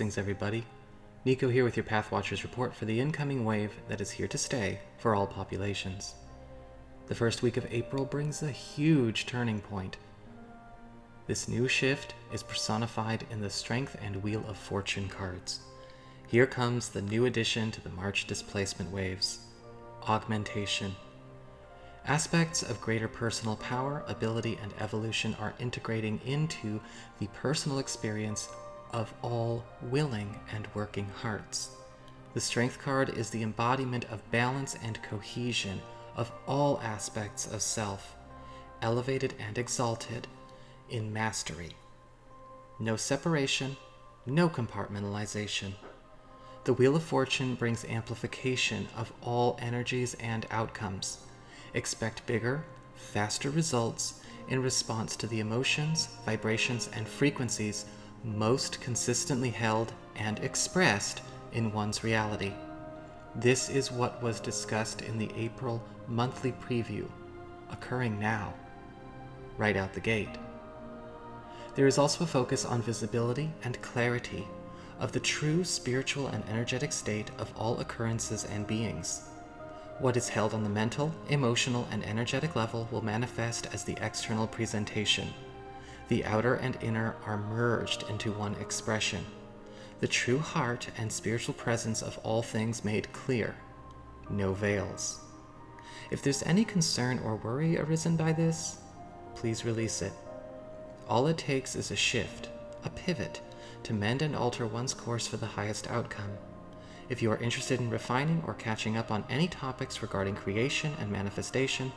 Blessings, everybody. NICO here with your Pathwatchers report for the incoming wave that is here to stay for all populations. The first week of April brings a huge turning point. This new shift is personified in the Strength and Wheel of Fortune cards. Here comes the new addition to the March displacement waves, augmentation. Aspects of greater personal power, ability, and evolution are integrating into the personal experience of all willing and working hearts. The Strength card is the embodiment of balance and cohesion of all aspects of self, elevated and exalted in mastery. No separation, no compartmentalization. The Wheel of Fortune brings amplification of all energies and outcomes. Expect bigger, faster results in response to the emotions, vibrations, and frequencies most consistently held and expressed in one's reality. This is what was discussed in the April monthly preview, occurring now, right out the gate. There is also a focus on visibility and clarity of the true spiritual and energetic state of all occurrences and beings. What is held on the mental, emotional, and energetic level will manifest as the external presentation. The outer and inner are merged into one expression. The true heart and spiritual presence of all things made clear. No veils. If there's any concern or worry arisen by this, please release it. All it takes is a shift, a pivot, to mend and alter one's course for the highest outcome. If you are interested in refining or catching up on any topics regarding creation and manifestation,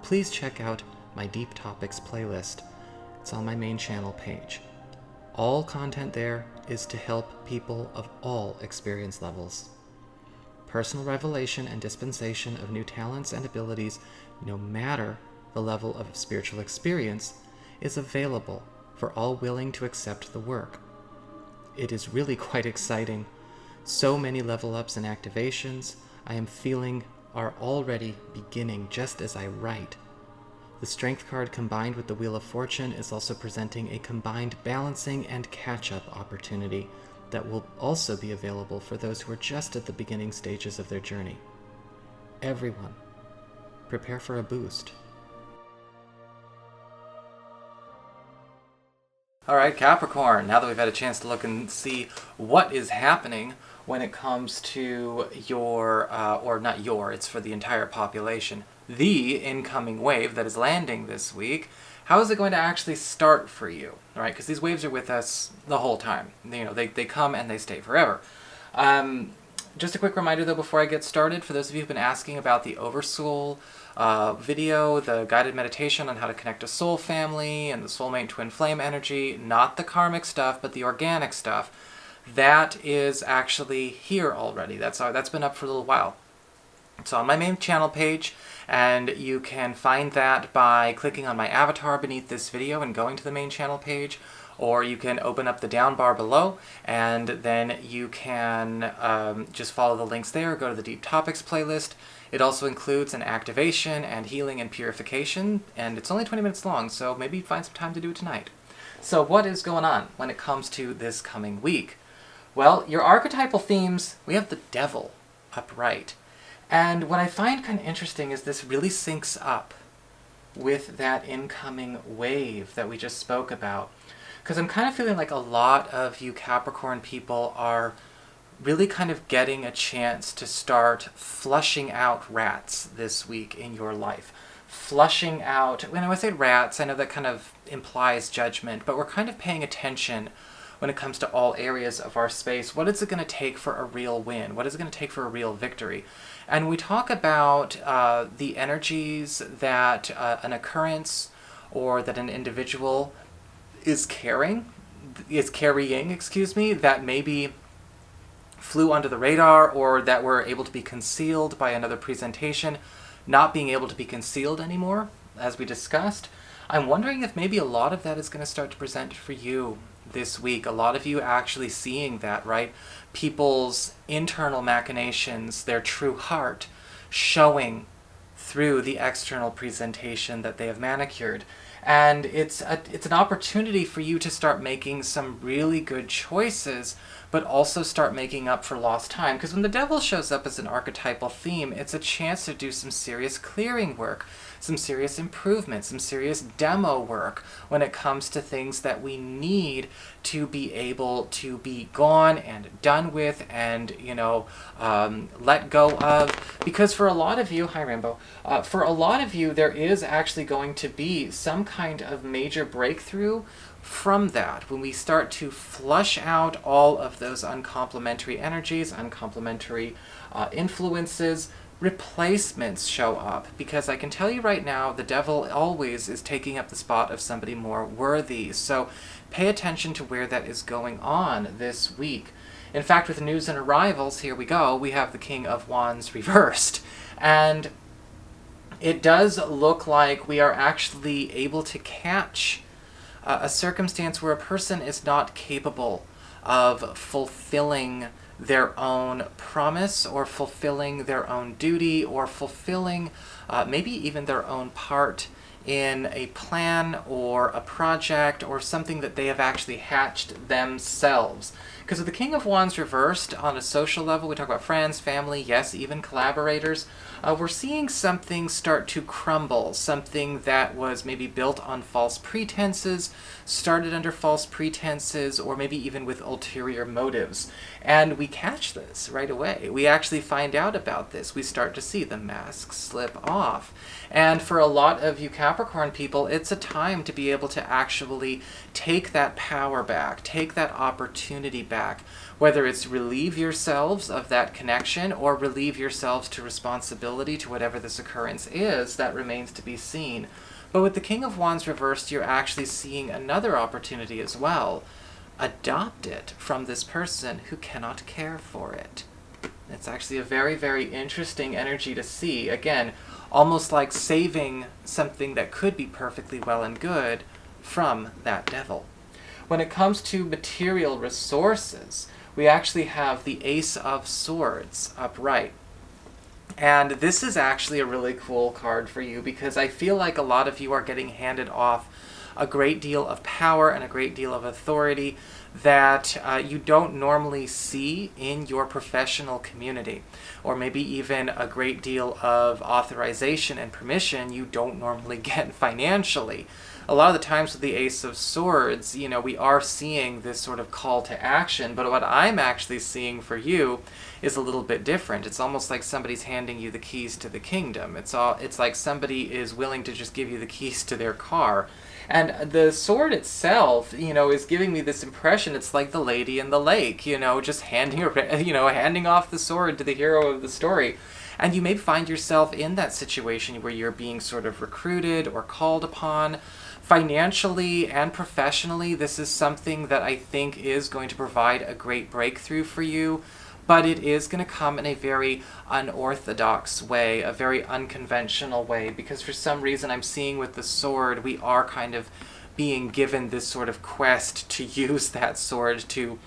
please check out my Deep Topics playlist. It's on my main channel page. All content there is to help people of all experience levels. Personal revelation and dispensation of new talents and abilities, no matter the level of spiritual experience, is available for all willing to accept the work. It is really quite exciting. So many level ups and activations I am feeling are already beginning just as I write. The Strength card combined with the Wheel of Fortune is also presenting a combined balancing and catch-up opportunity that will also be available for those who are just at the beginning stages of their journey. Everyone, prepare for a boost. Alright, Capricorn, now that we've had a chance to look and see what is happening when it comes to your, it's for the entire population, the incoming wave that is landing this week, how is it going to actually start for you? All right, because these waves are with us the whole time. You know, they come and they stay forever. Just a quick reminder, though, before I get started, for those of you who've been asking about the Oversoul video, the guided meditation on how to connect a soul family and the soulmate twin flame energy, not the karmic stuff, but the organic stuff, that is actually here already. That's been up for a little while. It's on my main channel page, and you can find that by clicking on my avatar beneath this video and going to the main channel page, or you can open up the down bar below, and then you can just follow the links there, go to the Deep Topics playlist. It also includes an activation and healing and purification, and it's only 20 minutes long, so maybe find some time to do it tonight. So what is going on when it comes to this coming week? Well, your archetypal themes, we have the Devil upright. And what I find kind of interesting is this really syncs up with that incoming wave that we just spoke about. Because I'm kind of feeling like a lot of you Capricorn people are really kind of getting a chance to start flushing out rats this week in your life. Flushing out, when I say rats, I know that kind of implies judgment, but we're kind of paying attention when it comes to all areas of our space. What is it going to take for a real win? What is it going to take for a real victory? And we talk about the energies that an occurrence or that an individual is carrying, that maybe flew under the radar or that were able to be concealed by another presentation, not being able to be concealed anymore, as we discussed. I'm wondering if maybe a lot of that is going to start to present for you this week. A lot of you actually seeing that, right? People's internal machinations, their true heart, showing through the external presentation that they have manicured. And it's an opportunity for you to start making some really good choices, but also start making up for lost time. Because when the devil shows up as an archetypal theme, it's a chance to do some serious clearing work, some serious improvement, some serious demo work when it comes to things that we need to be able to be gone and done with and, let go of. Because for a lot of you, hi Rainbow, for a lot of you, there is actually going to be some kind of major breakthrough from that when we start to flush out all of those uncomplimentary energies, uncomplimentary influences. Replacements show up, because I can tell you right now, the devil always is taking up the spot of somebody more worthy. So pay attention to where that is going on this week. In fact, with news and arrivals, here we go, we have the King of Wands reversed. And it does look like we are actually able to catch a circumstance where a person is not capable of fulfilling their own promise, or fulfilling their own duty, or fulfilling maybe even their own part in a plan or a project or something that they have actually hatched themselves. Because with the King of Wands reversed on a social level, we talk about friends, family, yes, even collaborators, we're seeing something start to crumble, something that was maybe built on false pretenses, started under false pretenses, or maybe even with ulterior motives. And we catch this right away. We actually find out about this. We start to see the mask slip off. And for a lot of you Capricorn people, it's a time to be able to actually take that power back, take that opportunity back, whether it's relieve yourselves of that connection or relieve yourselves to responsibility to whatever this occurrence is. That remains to be seen. But with the King of Wands reversed, you're actually seeing another opportunity as well. Adopt it from this person who cannot care for it. It's actually a very, very interesting energy to see. Again, almost like saving something that could be perfectly well and good from that devil. When it comes to material resources, we actually have the Ace of Swords upright. And this is actually a really cool card for you, because I feel like a lot of you are getting handed off a great deal of power and a great deal of authority that you don't normally see in your professional community, or maybe even a great deal of authorization and permission you don't normally get financially. A lot of the times with the Ace of Swords, we are seeing this sort of call to action, but what I'm actually seeing for you is a little bit different. It's almost like somebody's handing you the keys to the kingdom. It's like somebody is willing to just give you the keys to their car. And the sword itself, is giving me this impression. It's like the lady in the lake, just handing off the sword to the hero of the story. And you may find yourself in that situation where you're being sort of recruited or called upon. Financially and professionally, this is something that I think is going to provide a great breakthrough for you. But it is going to come in a very unorthodox way, a very unconventional way, because for some reason I'm seeing with the sword, we are kind of being given this sort of quest to use that sword to,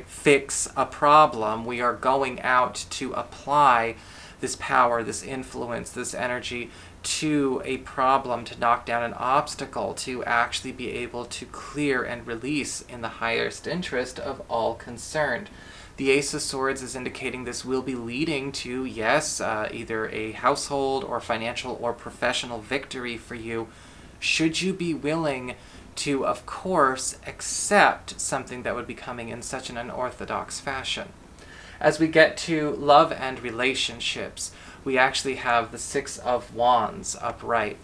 fix a problem. We are going out to apply this power, this influence, this energy to a problem, to knock down an obstacle, to actually be able to clear and release in the highest interest of all concerned. The Ace of Swords is indicating this will be leading to, yes, either a household or financial or professional victory for you, should you be willing to, of course, accept something that would be coming in such an unorthodox fashion. As we get to love and relationships, we actually have the Six of Wands upright.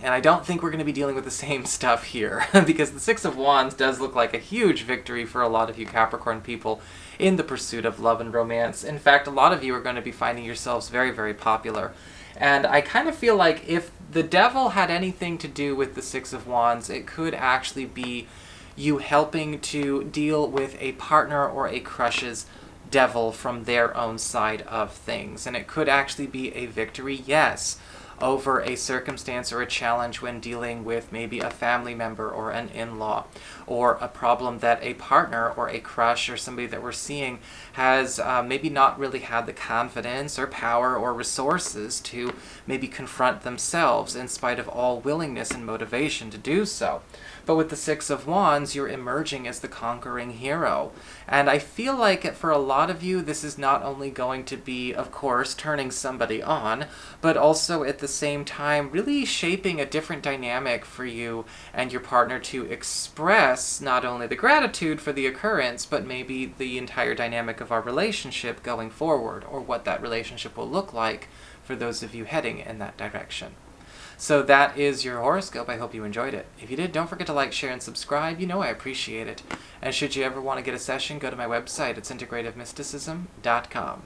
And I don't think we're going to be dealing with the same stuff here, because the Six of Wands does look like a huge victory for a lot of you Capricorn people in the pursuit of love and romance. In fact, a lot of you are going to be finding yourselves very, very popular. And I kind of feel like if the devil had anything to do with the Six of Wands, it could actually be you helping to deal with a partner or a crush's devil from their own side of things. And it could actually be a victory, yes, over a circumstance or a challenge when dealing with maybe a family member or an in-law, or a problem that a partner or a crush or somebody that we're seeing has maybe not really had the confidence or power or resources to maybe confront themselves in spite of all willingness and motivation to do so. But with the Six of Wands, you're emerging as the conquering hero. And I feel like for a lot of you, this is not only going to be, of course, turning somebody on, but also at the same time really shaping a different dynamic for you and your partner to express not only the gratitude for the occurrence, but maybe the entire dynamic of our relationship going forward, or what that relationship will look like for those of you heading in that direction. So that is your horoscope. I hope you enjoyed it. If you did, don't forget to like, share, and subscribe. You know I appreciate it. And should you ever want to get a session, go to my website. It's integrativemysticism.com.